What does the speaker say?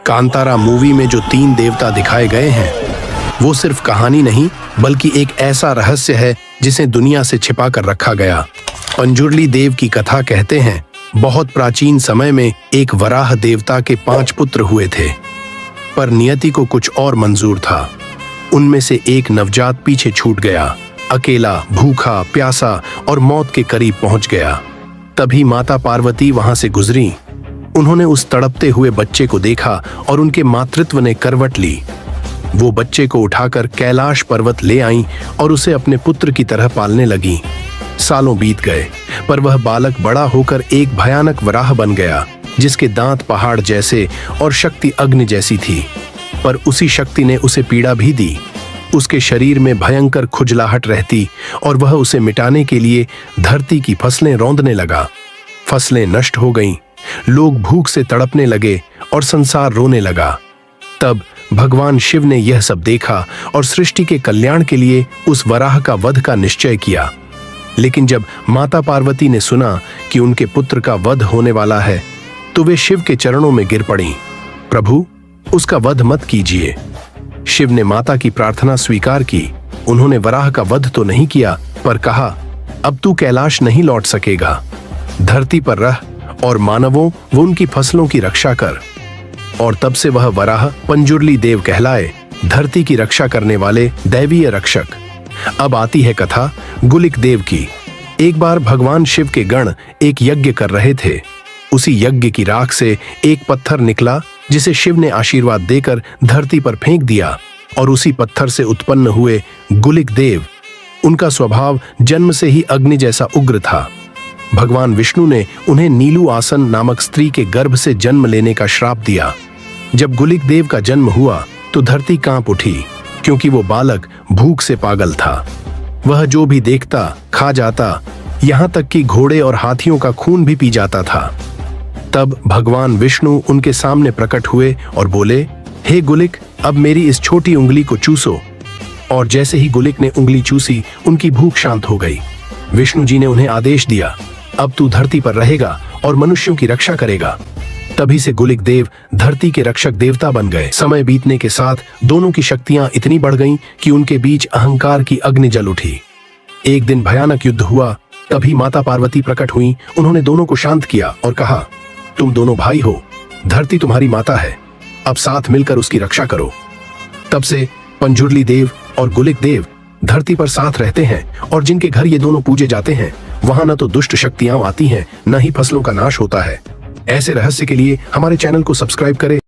Kantara movie में जो 3 देवता दिखाए गए हैं वो सिर्फ कहानी नहीं बल्कि एक ऐसा रहस्य है जिसे दुनिया से छिपा कर रखा गया। पंजुर्ली देव की कथा कहते हैं बहुत प्राचीन समय में एक वराह देवता के 5 पुत्र हुए थे, पर नियति को कुछ और मंजूर था। उनमें से एक नवजात पीछे छूट गया, अकेला, भूखा, प्यासा और मौत के करीब पहुंच गया। तभी माता पार्वती वहां से गुजरी। उन्होंने उस तड़पते हुए बच्चे को देखा और उनके मातृत्व ने करवट ली। वो बच्चे को उठाकर कैलाश पर्वत ले आईं और उसे अपने पुत्र की तरह पालने लगी। सालों बीत गए, पर वह बालक बड़ा होकर एक भयानक वराह बन गया, जिसके दांत पहाड़ जैसे और शक्ति अग्नि जैसी थी। पर उसी शक्ति ने उसे पीड़ा भी दी। उसके शरीर में भयंकर खुजलाहट रहती और वह उसे मिटाने के लिए धरती की फसलें रौंदने लगा। फसलें नष्ट हो गईं, लोग भूख से तड़पने लगे और संसार रोने लगा। तब भगवान शिव ने यह सब देखा और सृष्टि के कल्याण के लिए उस वराह का वध का निश्चय किया। लेकिन जब माता पार्वती ने सुना कि उनके पुत्र का वध होने वाला है, तो वे शिव के चरणों में गिर पड़ीं। प्रभु, उसका वध मत कीजिए। शिव ने माता की प्रार्थना स्वीकार की। उन्होंने वराह का वध तो नहीं किया, पर कहा, अब तू कैलाश नहीं लौट सकेगा। धरती पर रह और मानवों व उनकी फसलों की रक्षा कर। और तब से वह वराह पंजुर्ली देव कहलाए, धरती की रक्षा करने वाले दैवीय रक्षक। अब आती है कथा गुलिक देव की। एक बार भगवान शिव के गण एक यज्ञ कर रहे थे। उसी यज्ञ की राख से एक पत्थर निकला, जिसे शिव ने आशीर्वाद देकर धरती पर फेंक दिया, और उसी पत्थर से उत्पन्न हुए गुलिक देव। उनका स्वभाव जन्म से ही अग्नि जैसा उग्र था। भगवान विष्णु ने उन्हें नीलू आसन नामक स्त्री के गर्भ से जन्म लेने का श्राप दिया। जब गुलिक देव का जन्म हुआ तो धरती कांप उठी, क्योंकि वो बालक भूख से पागल था। वह जो भी देखता खा जाता, यहाँ तक कि घोड़े और हाथियों का खून भी पी जाता था। तब भगवान विष्णु उनके सामने प्रकट हुए और बोले, हे गुलिक, अब मेरी इस छोटी उंगली को चूसो। और जैसे ही गुलिक ने उंगली चूसी, उनकी भूख शांत हो गई। विष्णु जी ने उन्हें आदेश दिया, अब तू धरती पर रहेगा और मनुष्यों की रक्षा करेगा। तभी से गुलिक देव धरती के रक्षक देवता बन गए। समय बीतने के साथ दोनों की शक्तियां इतनी बढ़ गईं कि उनके बीच अहंकार की अग्नि जल उठी। एक दिन भयानक युद्ध हुआ। तभी माता पार्वती प्रकट हुई। उन्होंने दोनों को शांत किया और कहा, तुम दोनों भाई हो, धरती तुम्हारी माता है, अब साथ मिलकर उसकी रक्षा करो। तब से पंजुर्ली देव और गुलिक देव धरती पर साथ रहते हैं, और जिनके घर ये दोनों पूजे जाते हैं, वहां न तो दुष्ट शक्तियां आती हैं, न ही फसलों का नाश होता है। ऐसे रहस्य के लिए हमारे चैनल को सब्सक्राइब करें।